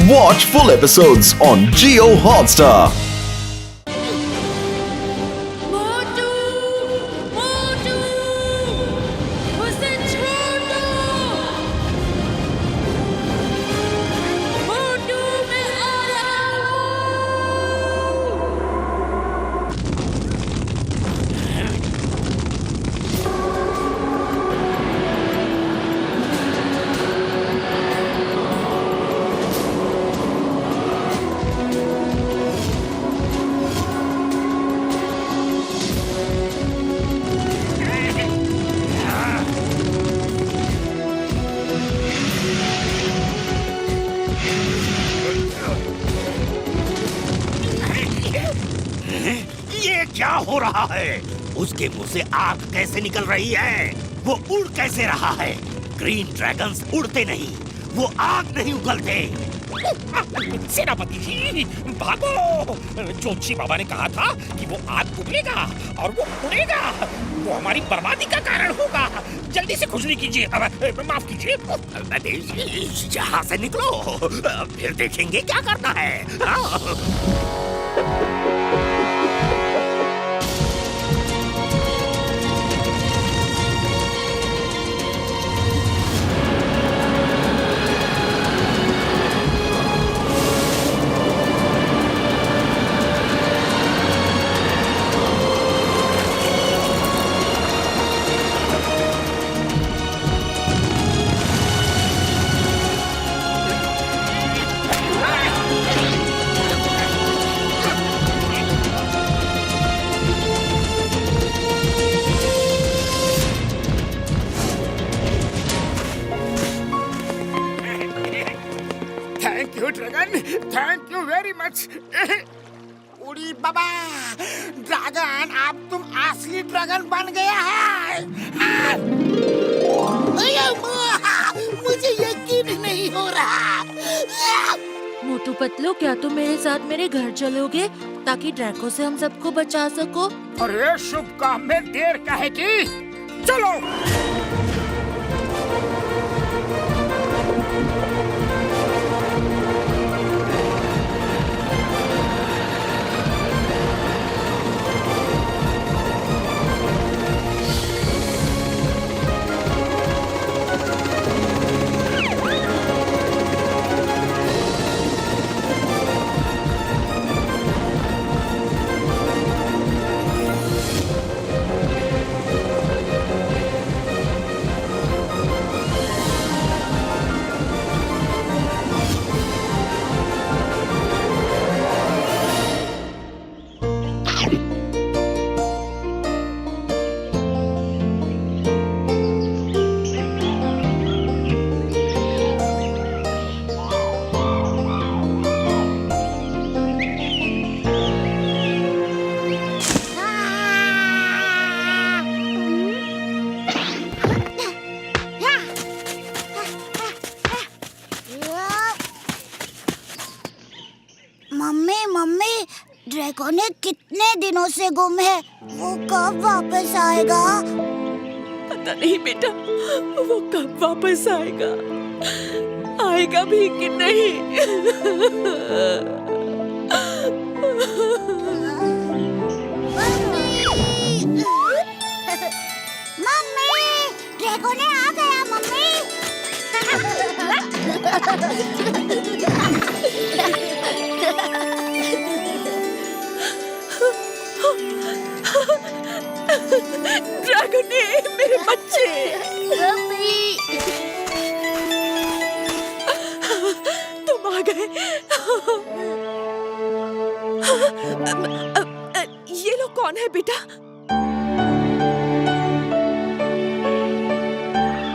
Watch full episodes on Jio Hotstar. मोटू मोटू उसे छोड़ दो मोटू मैं आया हूँ ये क्या हो रहा है? उसके मुंह से आग कैसे निकल रही है? वो उड़ कैसे रहा है? ग्रीन ड्रैगन्स उड़ते नहीं, वो आग नहीं उगलते। सेनापति जी भागो! ज्योतिषी बाबा ने कहा था कि वो आग उगलेगा और वो उड़ेगा, वो हमारी बर्बादी का कारण होगा। जल्दी से खुजली कीजिए, माफ कीजिए। यहाँ से निकलो, फिर देखेंगे क्या करना है। Thank you dragon, thank you very much. उड़ी बाबा, ड्रैगन अब तुम असली ड्रैगन बन गया है। मुझे यकीन नहीं हो रहा। मोटू पतलू, क्या तुम मेरे साथ मेरे घर चलोगे ताकि ड्रैको से हम सबको बचा सको? अरे शुभ काम में देर काहे की? चलो। मम्मी मम्मी, ड्रैगन कितने दिनों से गुम है, वो कब वापस आएगा? पता नहीं बेटा, वो कब वापस आएगा, आएगा भी कि नहीं। मम्मी, ड्रैगन आ गया मम्मी। ड्रैगन ने मेरे बच्चे। मम्मी, तुम आ गए। ये लोग कौन है बेटा?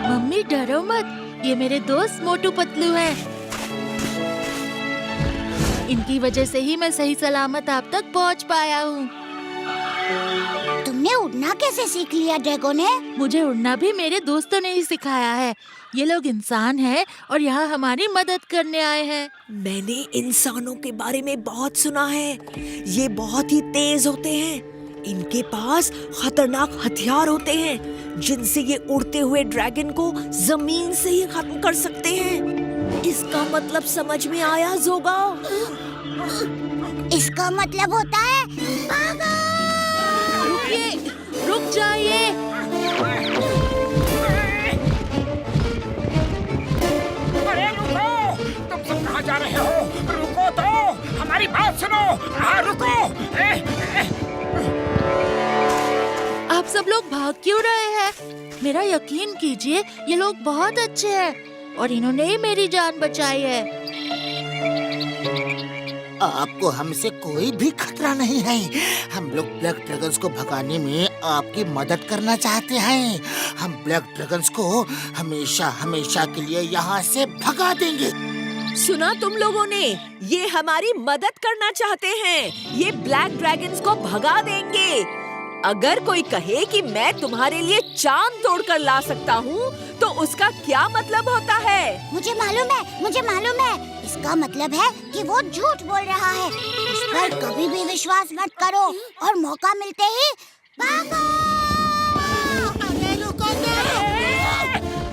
मम्मी डरो मत, ये मेरे दोस्त मोटू पतलू हैं। इनकी वजह से ही मैं सही सलामत आप तक पहुंच पाया हूँ। तुमने उड़ना कैसे सीख लिया ड्रैगन ने? मुझे उड़ना भी मेरे दोस्तों ने ही सिखाया है। ये लोग इंसान हैं और यहाँ हमारी मदद करने आए हैं। मैंने इंसानों के बारे में बहुत सुना है, ये बहुत ही तेज होते हैं। इनके पास खतरनाक हथियार होते हैं जिनसे ये उड़ते हुए ड्रैगन को जमीन से ही खत्म कर सकते हैं। इसका मतलब समझ में आया जोगा? इसका मतलब होता है भागो! रुकिए, रुक जाइए। अरे रुको, तुम सब कहाँ जा रहे हो? रुको तो, हमारी बात सुनो। हाँ रुको। आप सब लोग भाग क्यों रहे हैं? मेरा यकीन कीजिए, ये लोग बहुत अच्छे हैं और इन्होंने ही मेरी जान बचाई है। आपको हमसे कोई भी खतरा नहीं है। हम लोग ब्लैक ड्रैगन्स को भगाने में आपकी मदद करना चाहते हैं। हम ब्लैक ड्रैगन्स को हमेशा हमेशा के लिए यहाँ से भगा देंगे। सुना तुम लोगों ने? ये हमारी मदद करना चाहते हैं। ये ब्लैक ड्रैगन्स को भगा देंगे। अगर कोई कहे कि मैं तुम्हारे लिए चांद तोड़कर ला सकता हूँ, तो उसका क्या मतलब होता है? मुझे मालूम है। इसका मतलब है कि वो झूठ बोल रहा है। इस पर कभी भी विश्वास मत करो और मौका मिलते ही भागो! अरे रुको तो!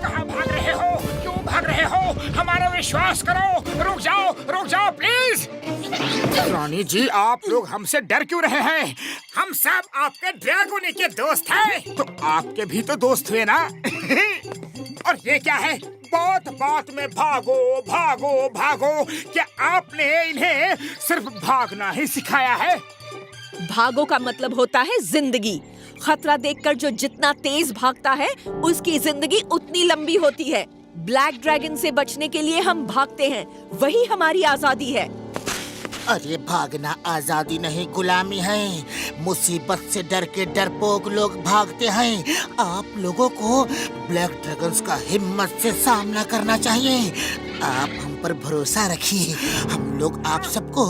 कहाँ भाग रहे हो? क्यों भाग रहे हो? हमारा विश्वास करो। रुक जाओ प्लीज। रानी जी, आप लोग हमसे डर क्यों रहे हैं? हम सब आपके ड्रैगोनी के दोस्त हैं। तो आपके भी तो दोस्त हुए ना? और ये क्या है? बात में भागो। क्या आपने इन्हें सिर्फ भागना ही सिखाया है? भागो का मतलब होता है जिंदगी। खतरा देखकर जो जितना तेज भागता है, उसकी जिंदगी उतनी लंबी होती है। ब्लैक ड्रैगन से बचने के लिए हम भागते हैं, वही हमारी आजादी है। अरे भागना आजादी नहीं, गुलामी है। मुसीबत से डर के डरपोक लोग भागते हैं। आप लोगों को ब्लैक ड्रैगन्स का हिम्मत से सामना करना चाहिए। आप हम पर भरोसा रखिए, हम लोग आप सबको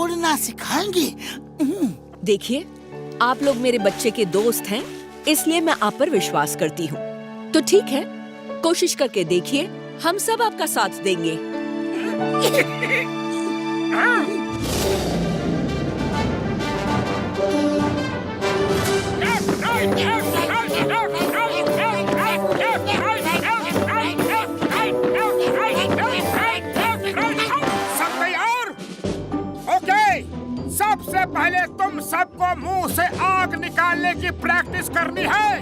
उड़ना सिखाएंगे। देखिए, आप लोग मेरे बच्चे के दोस्त हैं, इसलिए मैं आप पर विश्वास करती हूँ। तो ठीक है, कोशिश करके देखिए, हम सब आपका साथ देंगे। सब तैयार? ओके, सबसे पहले तुम सबको मुंह से आग निकालने की प्रैक्टिस करनी है।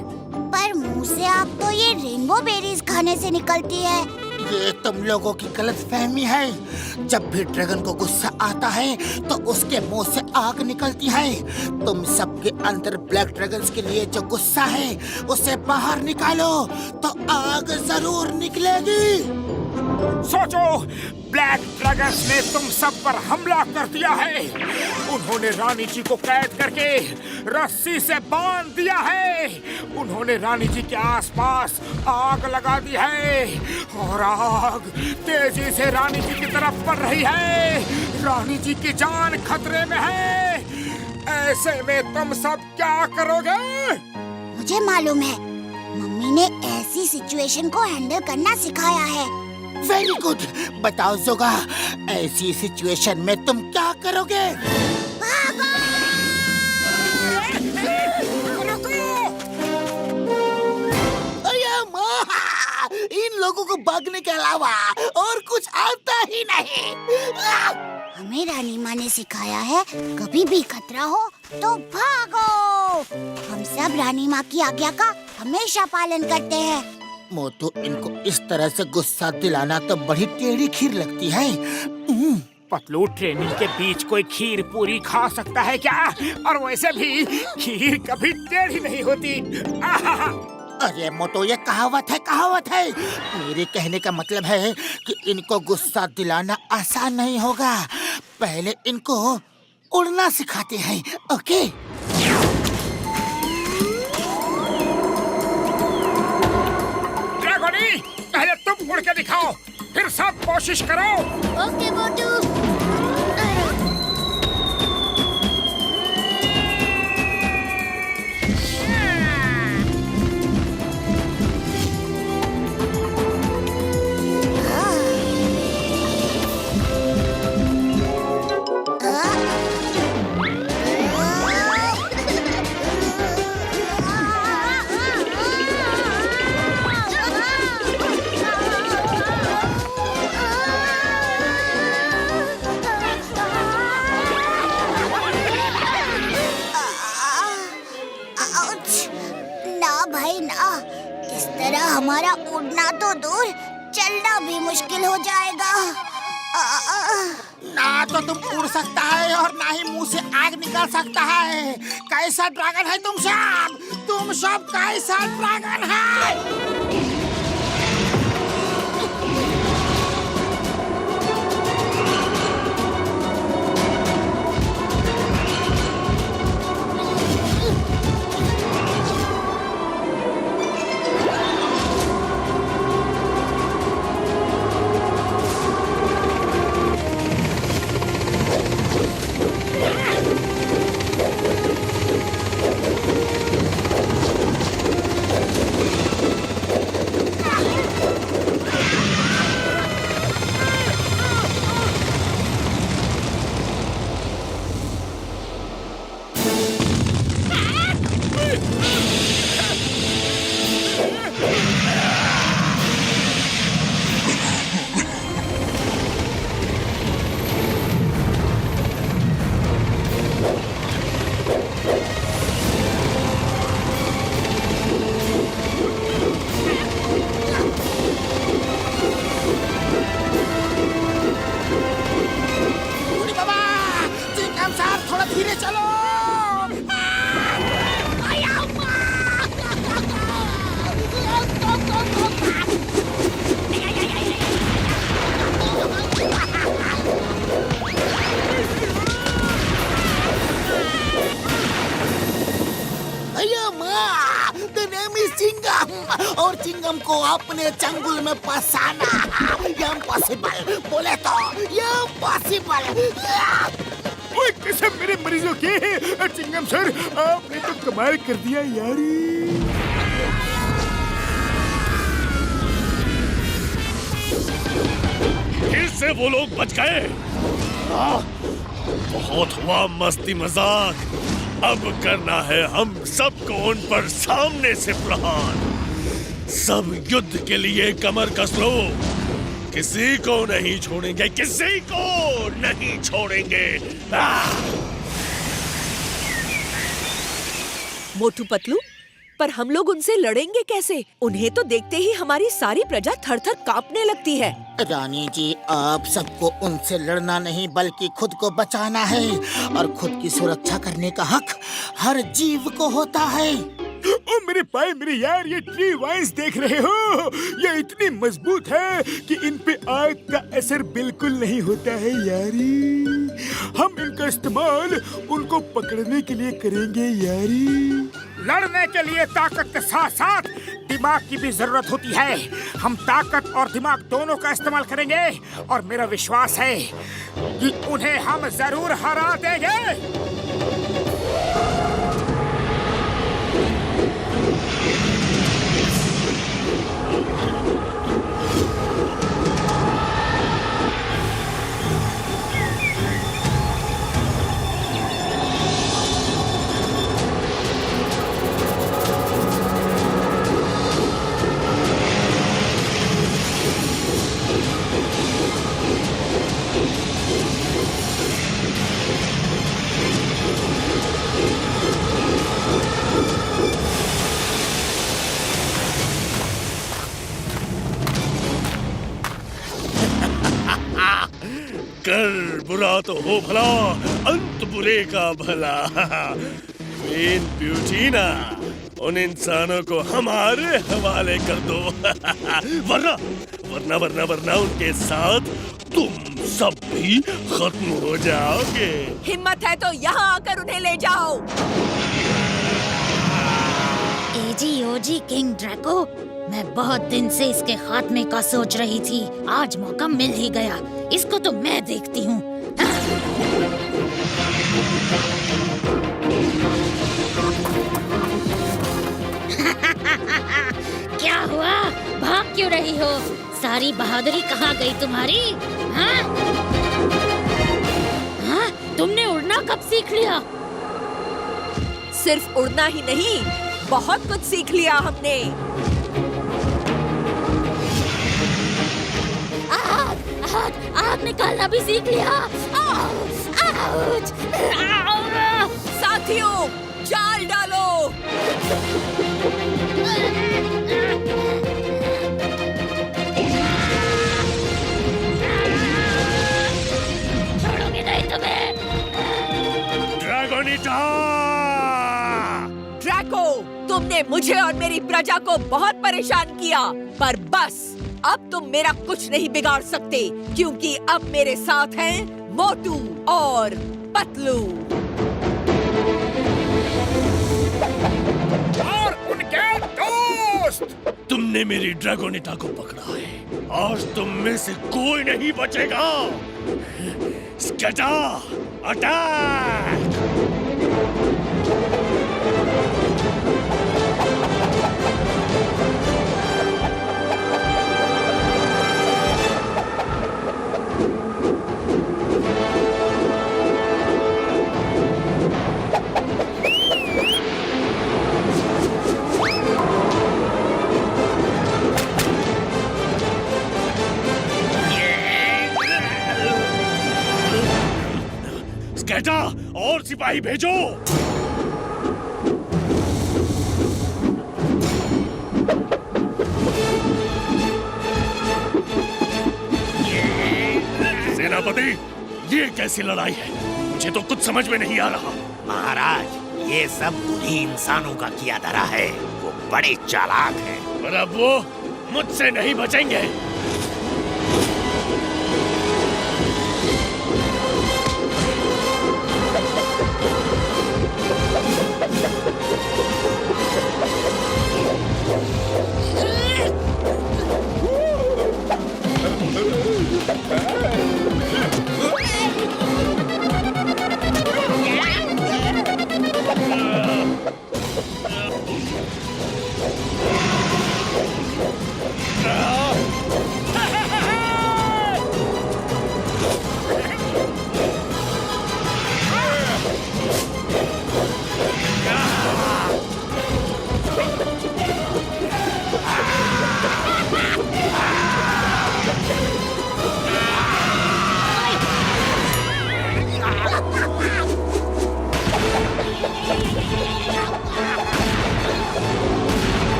पर मुंह से आग तो ये रेनबो बेरीज खाने से निकलती है। ये तुम लोगों की गलतफहमी है। जब भी ड्रैगन को गुस्सा आता है, तो उसके मुंह से आग निकलती है। तुम सबके अंदर ब्लैक ड्रैगन्स के लिए जो गुस्सा है, उसे बाहर निकालो, तो आग जरूर निकलेगी। सोचो, ब्लैक ड्रैगन्स ने तुम सब पर हमला कर दिया है। उन्होंने रानी जी को कैद करके रस्सी से बांध दिया है। उन्होंने रानी जी के आसपास आग लगा दी है और आग तेजी से रानी जी की तरफ बढ़ रही है। रानी जी की जान खतरे में है। ऐसे में तुम सब क्या करोगे? मुझे मालूम है, मम्मी ने ऐसी सिचुएशन को हैंडल करना सिखाया है। Very good. बताओ जोगा, ऐसी सिचुएशन में तुम क्या करोगे? इन लोगों को भागने के अलावा और कुछ आता ही नहीं। हमें रानी माँ ने सिखाया है, कभी भी खतरा हो तो भागो। हम सब रानी माँ की आज्ञा का हमेशा पालन करते हैं। मोटू, इनको इस तरह से गुस्सा दिलाना तो बड़ी टेढ़ी खीर लगती है। पतलू, ट्रेनिंग के बीच कोई खीर पूरी खा सकता है क्या? और वैसे भी खीर कभी टेढ़ी नहीं होती। अरे मोटू, ये कहावत है। मेरे कहने का मतलब है कि इनको गुस्सा दिलाना आसान नहीं होगा। पहले इनको उड़ना सिखाते हैं, ओके? ड्रैगोनी, पहले तुम उड़ के दिखाओ, फिर सब कोशिश करो। ओके मोटू। हमारा उड़ना तो दूर, चलना भी मुश्किल हो जाएगा। ना तो तुम उड़ सकता है और ना ही मुंह से आग निकल सकता है। कैसा ड्रैगन है तुम सब? तुम सब कैसा ड्रैगन है? और चिंगम को अपने चंगुल में फंसाना इम्पॉसिबल, बोले तो इम्पॉसिबल। ओए कसम मेरे मरीजों की, चिंगम सर आपने तो कमाल कर दिया यारी। फिर से वो लोग बच गए। बहुत हुआ मस्ती मजाक, अब करना है हम सबको उन पर सामने से प्रहार। सब युद्ध के लिए कमर कस लो, किसी को नहीं छोड़ेंगे, किसी को नहीं छोड़ेंगे। मोटू पतलू, पर हम लोग उनसे लड़ेंगे कैसे? उन्हें तो देखते ही हमारी सारी प्रजा थर-थर कांपने लगती है। रानी जी, आप सबको उनसे लड़ना नहीं बल्कि खुद को बचाना है, और खुद की सुरक्षा करने का हक हर जीव को होता है। ओ मेरे भाई, मेरे यार, ये ट्री वाइन्स देख रहे हो? ये इतनी मजबूत है कि इन पे आग का असर बिल्कुल नहीं होता है यारी। हम इनका इस्तेमाल उनको पकड़ने के लिए करेंगे यारी। लड़ने के लिए ताकत के साथ साथ दिमाग की भी जरूरत होती है। हम ताकत और दिमाग दोनों का इस्तेमाल करेंगे, और मेरा विश्वास है कि उन्हें हम जरूर हरा देंगे। कर बुरा तो हो भला, अंत बुरे का भला। क्वीन ब्यूटीना, उन इंसानों को हमारे हवाले कर दो। वरना वरना वरना वरना उनके साथ तुम सब भी खत्म हो जाओगे। हिम्मत है तो यहाँ आकर उन्हें ले जाओ। एजी ओजी किंग ड्रैको, मैं बहुत दिन से इसके खात्मे का सोच रही थी। आज मौका मिल ही गया, इसको तो मैं देखती हूँ। क्या हुआ? भाग क्यों रही हो? सारी बहादुरी कहाँ गई तुम्हारी? हाँ? हाँ? तुमने उड़ना कब सीख लिया? सिर्फ उड़ना ही नहीं, बहुत कुछ सीख लिया हमने। आग निकालना भी सीख लिया। साथियों, जाल डालो। बेटा। ड्रैको, तुमने मुझे और मेरी प्रजा को बहुत परेशान किया, पर बस अब तुम मेरा कुछ नहीं बिगाड़ सकते, क्योंकि अब मेरे साथ हैं मोटू और पतलू। और उनके दोस्त। तुमने मेरी ड्रैगोनिटा को पकड़ा है, आज तुम में से कोई नहीं बचेगा। स्केटा, अटैक! स्केटा, और सिपाही भेजो। सेनापति, ये कैसी लड़ाई है? मुझे तो कुछ समझ में नहीं आ रहा। महाराज, ये सब उन्हीं इंसानों का किया धरा है। वो बड़े चालाक हैं। पर अब वो मुझसे नहीं बचेंगे।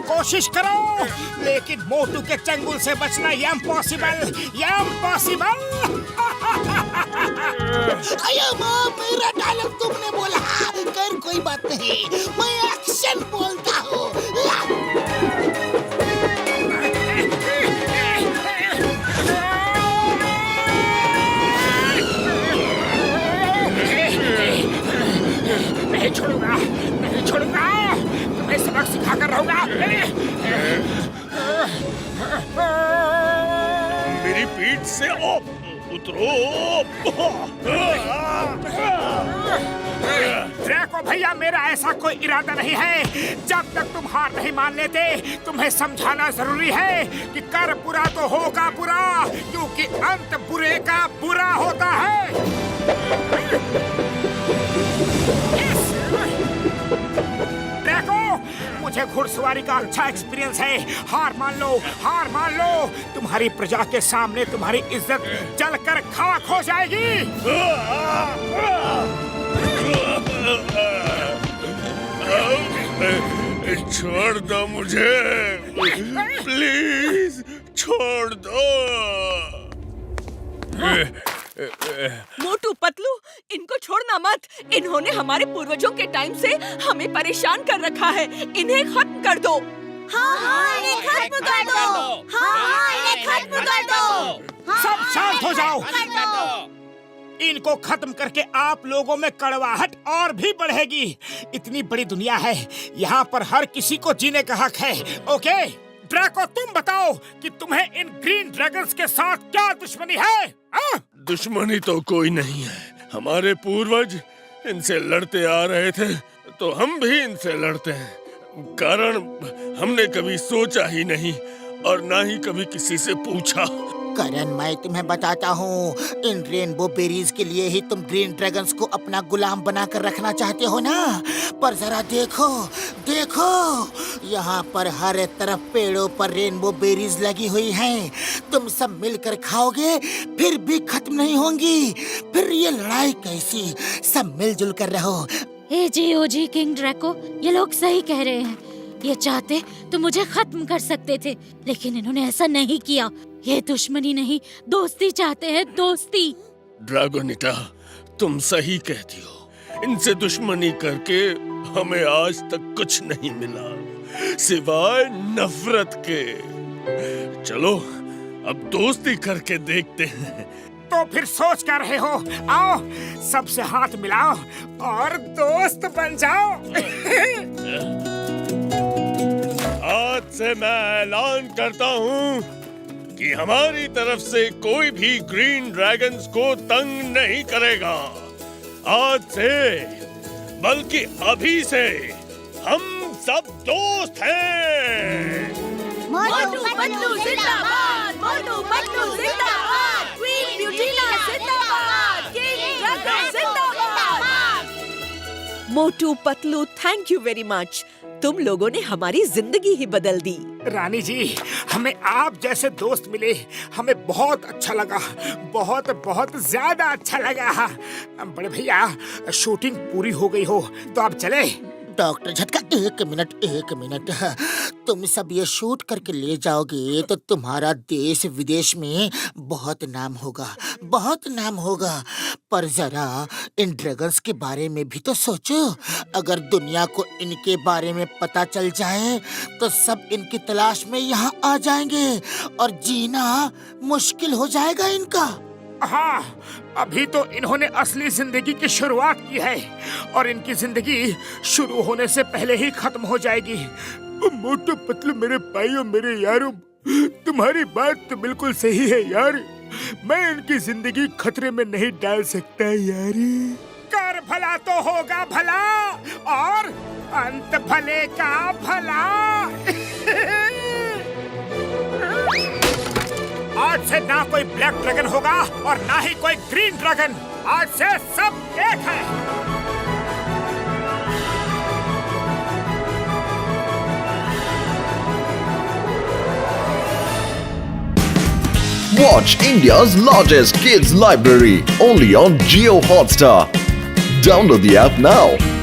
कोशिश करो, लेकिन मोटू के चंगुल से बचना इम्पॉसिबल। अयो माँ, मेरा डायलॉग तुमने बोला। कर कोई बात नहीं, मैं एक्शन बोलता हूँ। नहीं छोड़ूंगा, तुम्हें सबक सिखाकर रहूंगा। मेरी पीठ से उतरो। ड्रैको भैया, मेरा ऐसा कोई इरादा नहीं है। जब तक तुम हार नहीं मान लेते, तुम्हें समझाना जरूरी है कि कर बुरा तो होगा बुरा, क्योंकि अंत बुरे का बुरा होता है। मुझे घुड़सवारी का अच्छा एक्सपीरियंस है। हार मान लो। तुम्हारी प्रजा के सामने तुम्हारी इज्जत जलकर खाक हो जाएगी। छोड़ दो मुझे, प्लीज छोड़ दो। मोटू, पतलू, इनको छोड़ना मत। इन्होंने हमारे पूर्वजों के टाइम से हमें परेशान कर रखा है। इन्हें खत्म कर दो। हाँ, इन्हें खत्म कर दो। इन्हें खत्म कर दो। सब शांत हो जाओ। इनको खत्म करके आप लोगों में कड़वाहट और भी बढ़ेगी। इतनी बड़ी दुनिया है, यहाँ पर हर किसी को जीने का हक है। ओके? ड्रैको तुम बताओ कि तुम्हें इन ग्रीन ड्रैगन्स के साथ क्या दुश्मनी है? हाँ? दुश्मनी तो कोई नहीं है। हमारे पूर्वज इनसे लड़ते आ रहे थे तो हम भी इनसे लड़ते हैं। कारण हमने कभी सोचा ही नहीं और ना ही कभी किसी से पूछा। करण, मैं तुम्हें बताता हूँ, इन रेनबो बेरीज के लिए ही तुम ग्रीन ड्रैगन्स को अपना गुलाम बनाकर रखना चाहते हो ना? पर जरा देखो, देखो, यहाँ पर हर तरफ पेड़ों पर रेनबो बेरीज लगी हुई हैं। तुम सब मिलकर खाओगे फिर भी खत्म नहीं होंगी। फिर ये लड़ाई कैसी? सब मिलजुल कर रहो। ए जी ओ जी किंग ड्रैको, ये लोग सही कह रहे हैं। ये चाहते तो मुझे खत्म कर सकते थे, लेकिन इन्होंने ऐसा नहीं किया। ये दुश्मनी नहीं, दोस्ती चाहते हैं, दोस्ती। ड्रैगोनिटा, तुम सही कहती हो। इनसे दुश्मनी करके हमें आज तक कुछ नहीं मिला सिवाय नफरत के। चलो अब दोस्ती करके देखते हैं। तो फिर सोच कर रहे हो? आओ सबसे हाथ मिलाओ और दोस्त बन जाओ। आज से मैं ऐलान करता हूँ कि हमारी तरफ से कोई भी ग्रीन ड्रैगन्स को तंग नहीं करेगा। आज से, बल्कि अभी से हम सब दोस्त हैं। मोटू पतलू जिंदाबाद, मोटू पतलू जिंदाबाद, क्वीन ब्यूटीना जिंदाबाद, किंग ड्रैगन जिंदाबाद। Motu Patlu, thank you very much. तुम लोगों ने हमारी जिंदगी ही बदल दी। रानी जी, हमें आप जैसे दोस्त मिले, हमें बहुत अच्छा लगा, बहुत बहुत ज्यादा अच्छा लगा। बड़े भैया, शूटिंग पूरी हो गई हो तो आप चले? डॉक्टर झटका, एक मिनट। तुम सब ये शूट करके ले जाओगे तो तुम्हारा देश विदेश में बहुत नाम होगा, बहुत नाम होगा। पर जरा इन ड्रैगन्स के बारे में भी तो सोचो। अगर दुनिया को इनके बारे में पता चल जाए तो सब इनकी तलाश में यहाँ आ जाएंगे और जीना मुश्किल हो जाएगा इनका। हाँ, अभी तो इन्होंने असली जिंदगी की शुरुआत की है और इनकी जिंदगी शुरू होने से पहले ही खत्म हो जाएगी। मोटू पतलू मेरे भाइयों, मेरे यारों, तुम्हारी बात तो बिल्कुल सही है यार। मैं इनकी जिंदगी खतरे में नहीं डाल सकता यारी। कर भला तो होगा भला और अंत भले का भला। आज से ना कोई ब्लैक ड्रैगन होगा और ना ही कोई ग्रीन ड्रैगन। आज से सब एक है। Watch India's largest kids library only on Jio Hotstar. Download the app now.